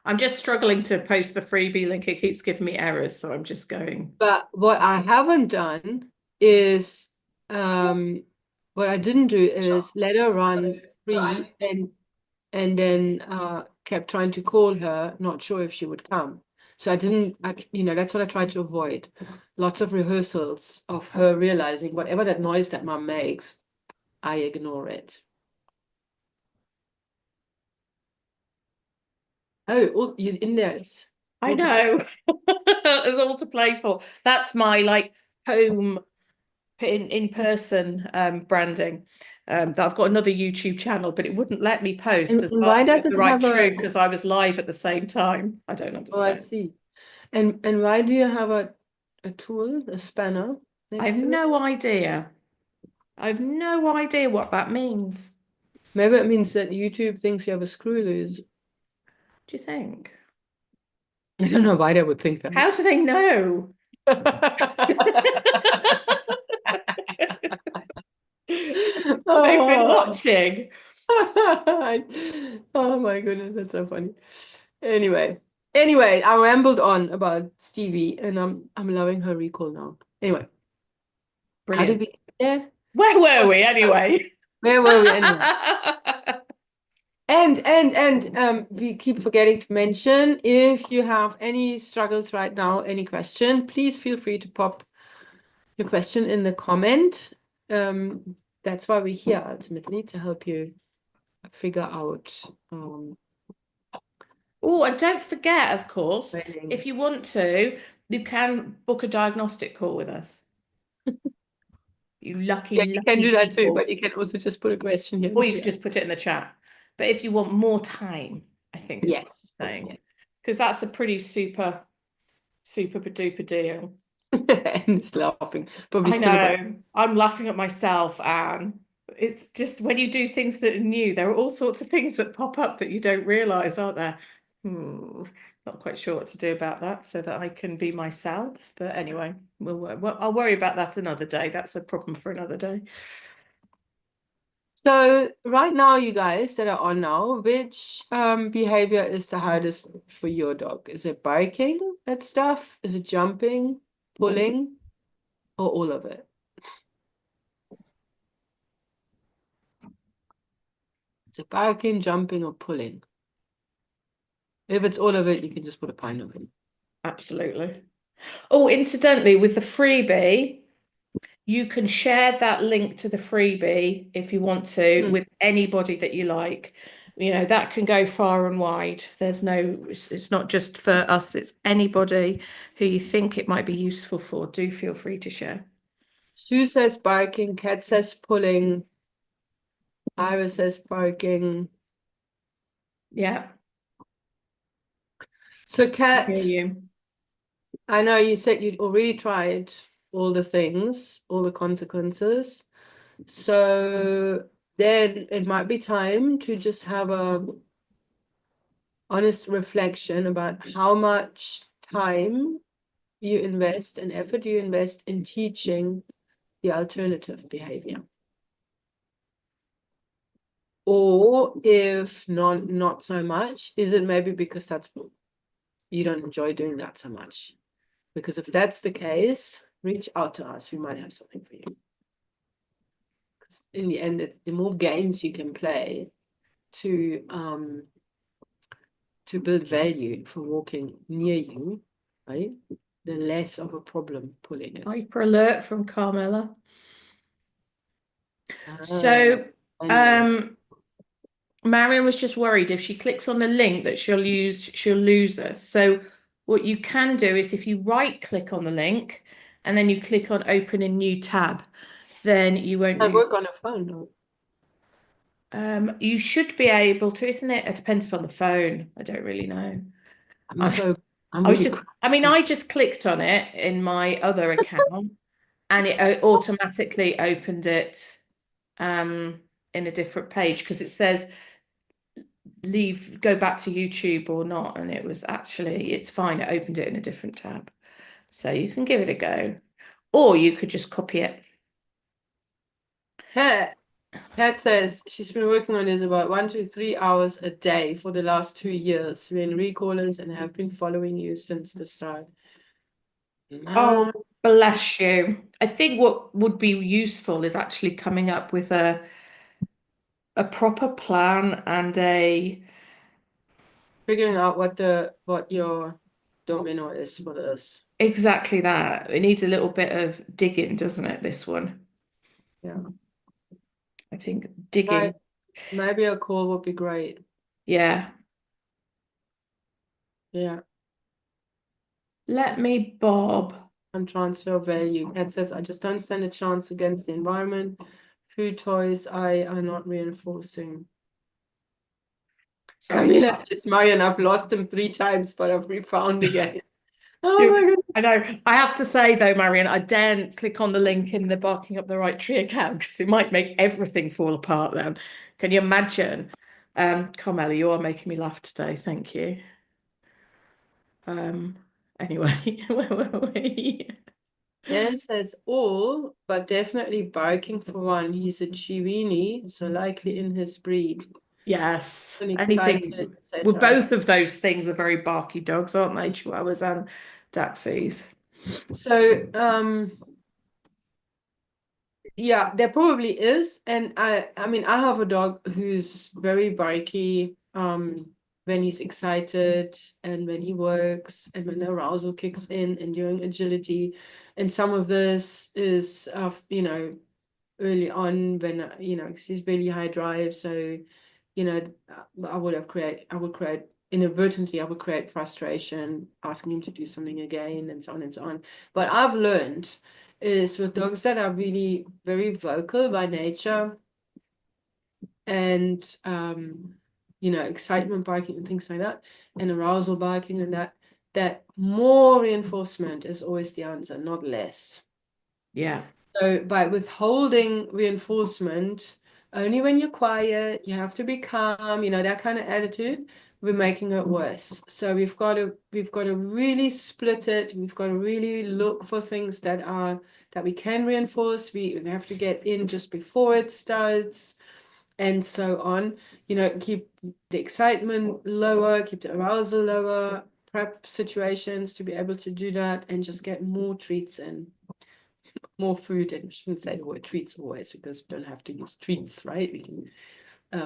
I'm just struggling to post the freebie link. It keeps giving me errors, so I'm just going. But what I haven't done is, what I didn't do is let her run free and then kept trying to call her, not sure if she would come. So I didn't, that's what I tried to avoid. Lots of rehearsals of her realizing whatever that noise that mom makes, I ignore it. Oh, you in there? I know. There's all to play for. That's my home in person branding. That I've got another YouTube channel, but it wouldn't let me post as And part why of does the it right have a? because I was live at the same time. I don't Oh, I understand. see. And why do you have a tool, a spanner I have next to it? no idea. I have no idea what that means. Maybe it means that YouTube thinks you have a screw loose. Do you think? I don't know why they would think that. How do they know? They've been Oh. watching. Oh my goodness, that's so funny. Anyway, I rambled on about Stevie, and I'm loving her recall now. Anyway, how did Brilliant. we get there? Where were we anyway? Where were we anyway? And we keep forgetting to mention, if you have any struggles right now, any question, please feel free to pop your question in the comment. That's why we're here ultimately, to help you figure out Oh, and don't forget, of course, training. if you want to, you can book a diagnostic call with us. You lucky, Yeah, you can lucky do that too, people. but you can also just put a question here. Or you could just put it in the chat. But if you want more time, I think is what Yes. I'm saying. Yes. Because that's a pretty super duper deal. And it's laughing. Probably I still about. know. I'm laughing at myself, Anne. It's just when you do things that are new, there are all sorts of things that pop up that you don't realize, aren't there? Not quite sure what to do about that so that I can be myself. But anyway, I'll worry about that another day. That's a problem for another day. So right now, you guys that are on now, which behavior is the hardest for your dog? Is it barking at stuff? Is it jumping, pulling, or all of it? Is it barking, jumping, or pulling? If it's all of it, you can just put a pine over it. Absolutely. Oh, incidentally, with the freebie, you can share that link to the freebie if you want to with anybody that you like. That can go far and wide. It's not just for us, it's anybody who you think it might be useful for. Do feel free to share. Sue says barking, Cat says pulling, Iris says barking. Yeah. So, Hear Cat, you. I know you said you'd already tried all the things, all the consequences. So then it might be time to just have a honest reflection about how much time you invest and effort you invest in teaching the alternative behavior. Or if not so much, is it maybe because you don't enjoy doing that so much? Because if that's the case, reach out to us. We might have something for you. Because in the end, it's the more games you can play to build value for walking near you, right? The less of a problem pulling is. Hyper alert from Carmela. So, Marion was just worried if she clicks on the link that she'll lose us. So what you can do is if you right click on the link and then you click on open a new tab, then you won't I lose. work on a phone. You should be able to, isn't it? It depends upon the phone. I don't really know. I just clicked on it in my other account and it automatically opened it in a different page because it says go back to YouTube or not, and it's fine. It opened it in a different tab, so you can give it a go, or you could just copy it. Kat says she's been working on this about 1 to 3 hours a day for the last 2 years. We're in recallers and have been following you since the start. Oh, bless you. I think what would be useful is actually coming up with a proper plan and figuring out what your domino is for this. Exactly that. It needs a little bit of digging, doesn't it, this one? Yeah. I think digging. Maybe a call would be great. Yeah. Yeah. Let me bob. And transfer value. Kat says, I just don't stand a chance against the environment. Food toys, I are not reinforcing. Camila says, Marion, I've lost him 3 times, but I've refound again. Oh my goodness. I know. I have to say though, Marion, I daren't click on the link in the Barking Up the Right Tree account because it might make everything fall apart then. Can you imagine? Carmela, you are making me laugh today. Thank you. Anyway, where were we? Dan says all, but definitely barking for one. He's a Chiweenie, so likely in his breed. Yes. And Anything. excited, etc. Well, both of those things are very barky dogs, aren't they? Chihuahuas and Dachshunds. So, yeah, there probably is. And I mean, I have a dog who's very barky when he's excited and when he works and when the arousal kicks in and during agility. And some of this is, early on when, because he's really high drive. So, I would create inadvertently, I would create frustration, asking him to do something again and so on and so on. But I've learned is with dogs that are really very vocal by nature and excitement barking and things like that, and arousal barking and that more reinforcement is always the answer, not less. Yeah. So by withholding reinforcement, only when you're quiet, you have to be calm, that kind of attitude, we're making it worse. So we've got to really split it. We've got to really look for things that we can reinforce. We have to get in just before it starts, and so on. Keep the excitement lower, keep the arousal lower, prep situations to be able to do that, and just get more treats in. More food, and we shouldn't say the word treats always because we don't have to use treats, right? We can,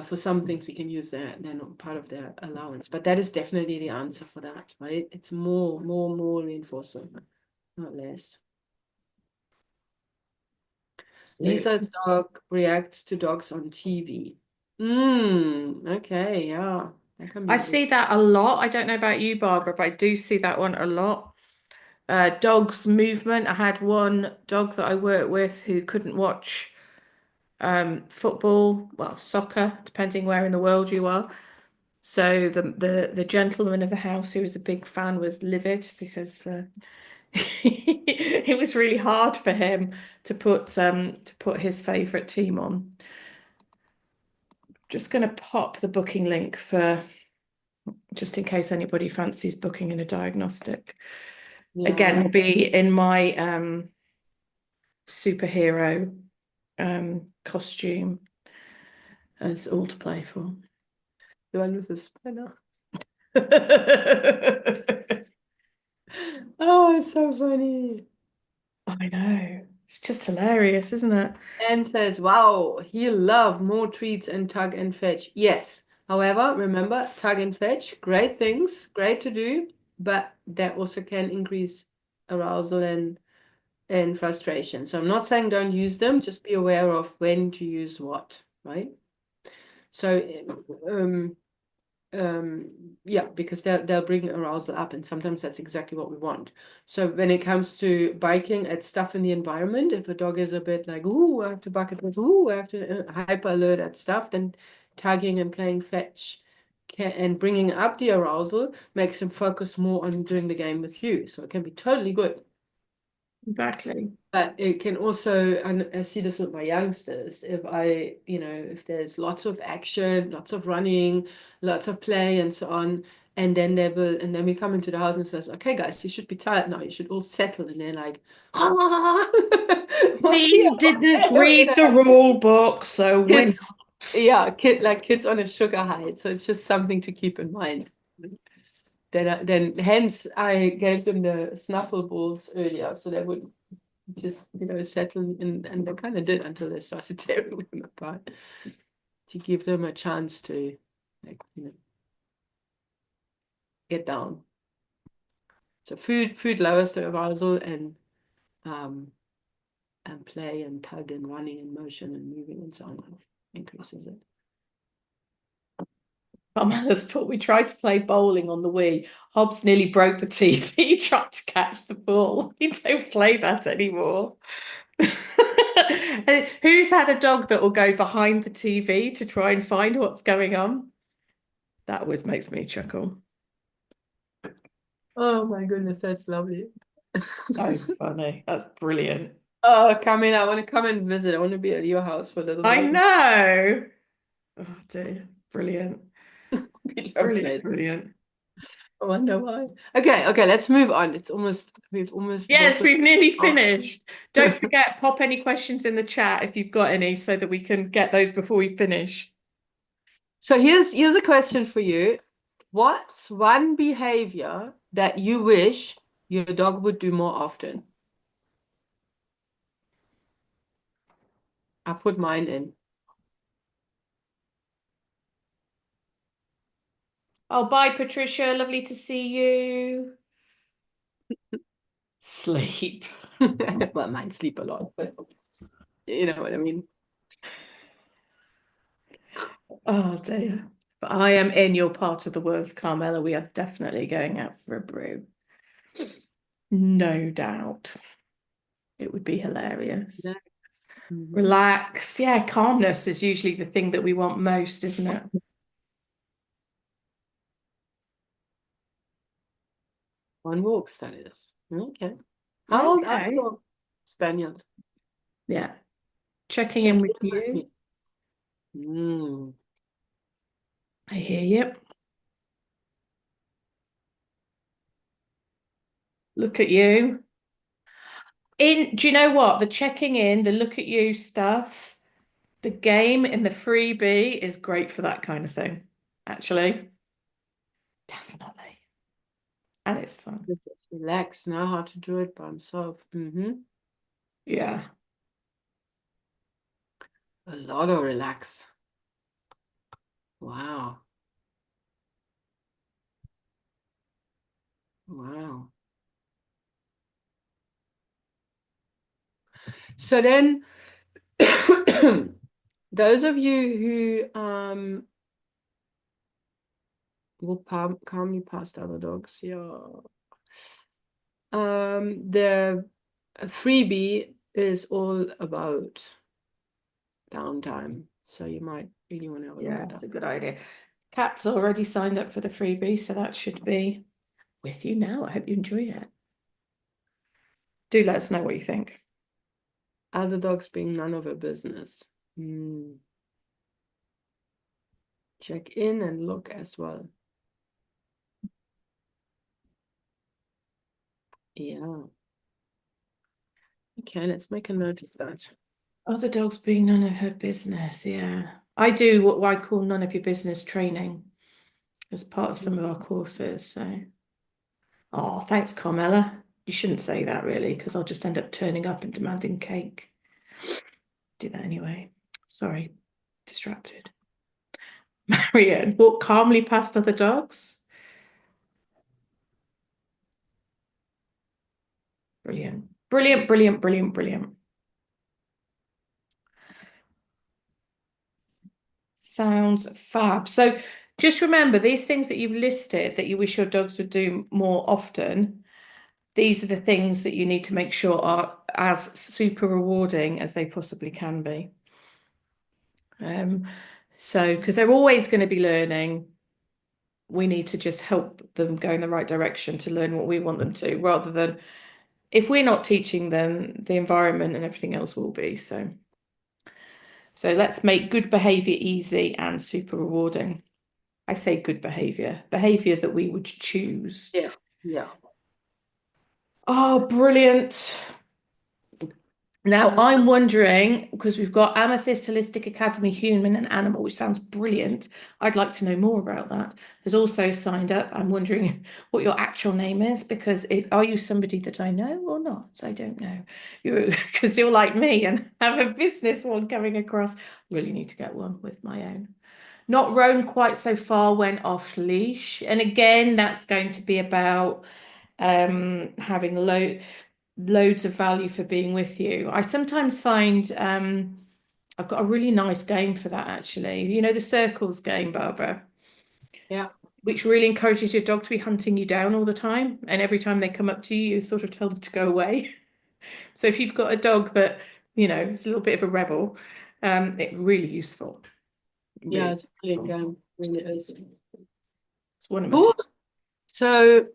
for some things, we can use that. They're not part of their allowance, but that is definitely the answer for that, right? It's more reinforcing, not less. Lisa's dog reacts to dogs on TV. Okay, yeah. That can be I see that a lot. I don't know about you, Barbara, but I do see that one a lot. Dogs movement. I had one dog that I worked with who couldn't watch football, well, soccer, depending where in the world you are. So the gentleman of the house who was a big fan was livid because it was really hard for him to put his favorite team on. Just going to pop the booking link for just in case anybody fancies booking in a diagnostic. Yeah. Again, I'll be in my superhero costume as all to play for. The one with the spinner. Oh, it's so funny. I know. It's just hilarious, isn't it? Anne says, wow, he'll love more treats and tug and fetch. Yes. However, remember, tug and fetch, great things, great to do, but that also can increase arousal and frustration. So I'm not saying don't use them, just be aware of when to use what, right? So yeah, because they'll bring arousal up, and sometimes that's exactly what we want. So when it comes to biting at stuff in the environment, if a dog is a bit like, ooh, I have to buck at this, ooh, I have to hyper alert at stuff, then tugging and playing fetch and bringing up the arousal makes him focus more on doing the game with you. So it can be totally good. Exactly. But it can also, and I see this with my youngsters, if there's lots of action, lots of running, lots of play and so on, and then and then we come into the house and says, okay, guys, you should be tired now, you should all settle. And they're like, ah, We didn't read the rule book, so we're kids, not. yeah, kids on a sugar high. So it's just something to keep in mind. Then hence I gave them the snuffle balls earlier, so they would just settle in, and they kind of did until they started tearing them apart, to give them a chance to get down. So food lowers the arousal, and play and tug and running and motion and moving and so on increases it. Carmela's put, we tried to play bowling on the Wii. Hobbs nearly broke the TV trying to catch the ball. We don't play that anymore. Who's had a dog that will go behind the TV to try and find what's going on? That always makes me chuckle. Oh my goodness, that's lovely. So funny. That's brilliant. Oh, Camila, I want to come and visit. I want to be at your house for a little I bit. know. Oh dear. Brilliant. We don't play. Brilliant. I wonder why. Okay, let's move on. We've almost Yes, we've nearly finished. Don't forget, pop any questions in the chat if you've got any, so that we can get those before we finish. So here's a question for you. What's one behavior that you wish your dog would do more often? I put mine in. Oh, bye, Patricia. Lovely to see you. Sleep. Well, mine sleep a lot, but you know what I mean. Oh dear. But I am in your part of the world, Carmela. We are definitely going out for a brew. No doubt. It would be hilarious. Yeah. Mm-hmm. Relax. Yeah, calmness is usually the thing that we want most, isn't it? On walks, that is. Okay. How old are your Spaniels? Yeah. Checking in with you. I hear you. Look at you. Do you know what? The checking in, the look at you stuff, the game in the freebie is great for that kind of thing, actually. Definitely. And it's fun. Just relax, know how to do it by himself. Yeah. A lot of relax. Wow. Wow. So then, those of you who will calmly past other dogs, yeah. The freebie is all about downtime, so you might really want to have a look at that. That's a good idea. Kat's already signed up for the freebie, so that should be with you now. I hope you enjoy it. Do let us know what you think. Other dogs being none of her business. Check in and look as well. Yeah. Okay, let's make a note of that. Other dogs being none of her business. Yeah. I do what I call none of your business training as part of some of our courses. So, oh, thanks, Carmela. You shouldn't say that really, because I'll just end up turning up and demanding cake. Do that anyway. Sorry, distracted. Marian, walk calmly past other dogs. Brilliant. Brilliant, brilliant, brilliant, brilliant. Sounds fab. So just remember these things that you've listed that you wish your dogs would do more often. These are the things that you need to make sure are as super rewarding as they possibly can be. So, because they're always going to be learning, we need to just help them go in the right direction to learn what we want them to, rather than if we're not teaching them, the environment and everything else will be. So let's make good behavior easy and super rewarding. I say good behavior that we would choose. Yeah. Yeah. Oh, brilliant. Now, I'm wondering, because we've got Amethyst Holistic Academy Human and Animal, which sounds brilliant. I'd like to know more about that. There's also signed up. I'm wondering what your actual name is, because are you somebody that I know or not? I don't know. Because you're like me and have a business one coming across. Really need to get one with my own. Not roam quite so far, went off leash. And again, that's going to be about having loads of value for being with you. I sometimes find I've got a really nice game for that actually. You know, the circles game, Barbara, Yeah. which really encourages your dog to be hunting you down all the time. And every time they come up to you, you sort of tell them to go away. So if you've got a dog that, you know, is a little bit of a rebel, it's really useful. Yeah, Really. it's a brilliant game. Really is. It's one of my Cool. So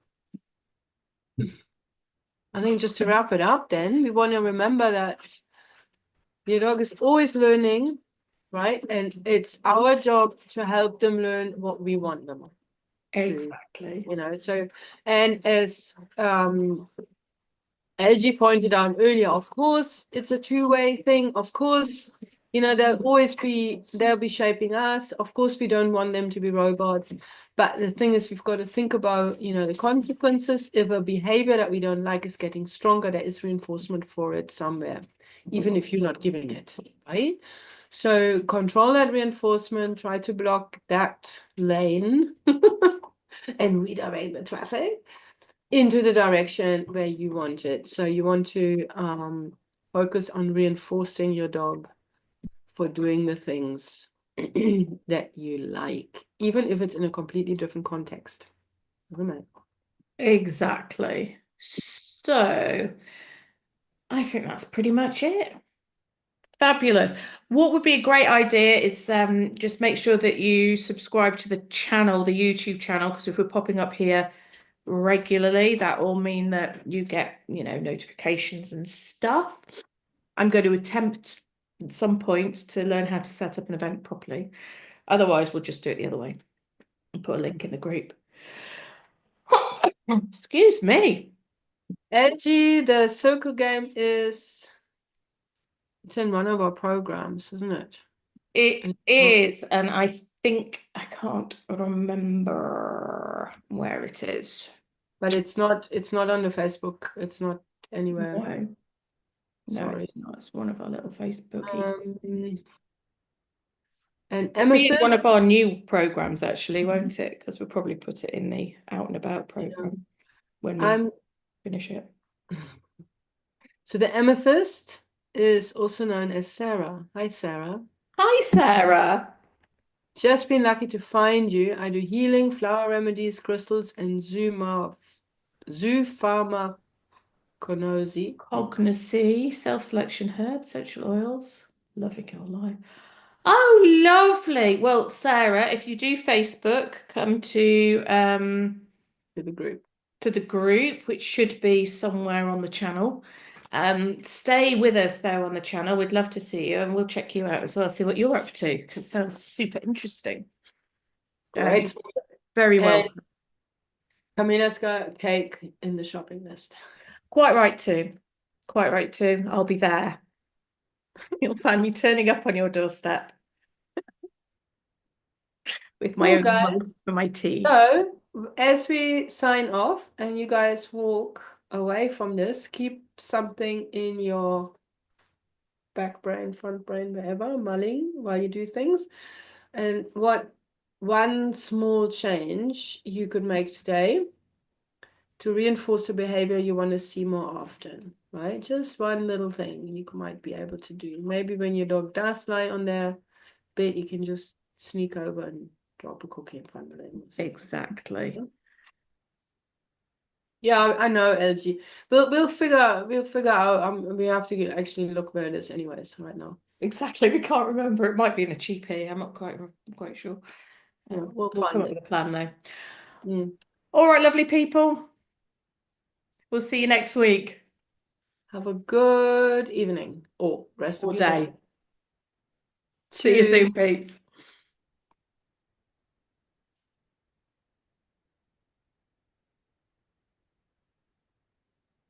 I think just to wrap it up, then we want to remember that your dog is always learning, right? And it's our job to help them learn what we want them to. Exactly. You know, so, and as LG pointed out earlier, of course, it's a two-way thing. Of course, you know, they'll be shaping us. Of course, we don't want them to be robots. But the thing is, we've got to think about, you know, the consequences. If a behavior that we don't like is getting stronger, there is reinforcement for it somewhere, even if you're not giving it, right? So control that reinforcement, try to block that lane and redirect the traffic into the direction where you want it. So you want to focus on reinforcing your dog for doing the things that you like, even if it's in a completely different context. Isn't it? Exactly. So I think that's pretty much it. Fabulous. What would be a great idea is just make sure that you subscribe to the channel, the YouTube channel, because if we're popping up here regularly, that will mean that you get, you know, notifications and stuff. I'm going to attempt at some point to learn how to set up an event properly. Otherwise, we'll just do it the other way and put a link in the group. Excuse me. Edgy, the circle game it's in one of our programs, isn't it? It is, and I think I can't remember where it is. But it's not on the Facebook. It's not anywhere. No, Sorry. it's not. It's one of our little Facebook. And It'll be in Amethyst. one of our new programs, actually, won't it? Because we'll probably put it in the out and about program when we finish it. So the Amethyst is also known as Sarah. Hi, Sarah. Hi, Sarah. Just been lucky to find you. I do healing, flower remedies, crystals, and zoopharmacognosy. Cognosy, self-selection herbs, essential oils. Loving your life. Oh, lovely. Well, Sarah, if you do Facebook, come to the group. To the group, which should be somewhere on the channel. Stay with us there on the channel. We'd love to see you, and we'll check you out as well, see what you're up to, because it sounds super interesting. Great. Very well. Camilla's got cake in the shopping list. Quite right too. Quite right too. I'll be there. You'll find me turning up on your doorstep with my Cool, own mug guys. for my tea. So, as we sign off and you guys walk away from this, keep something in your back brain, front brain, wherever, mulling while you do things. And what one small change you could make today to reinforce a behavior you want to see more often, right? Just one little thing you might be able to do. Maybe when your dog does lie on their bed, you can just sneak over and drop a cookie in front of them or something. Exactly. Yeah, I know, LG. We'll figure out. We have to actually look where it is, anyways, right now. Exactly. We can't remember. It might be in a cheapie. I'm not quite sure. Yeah, we'll We'll come find up it. with a plan though. Mm. All right, lovely people. We'll see you next week. Have a good evening or rest All of your day. day. See you soon, peeps.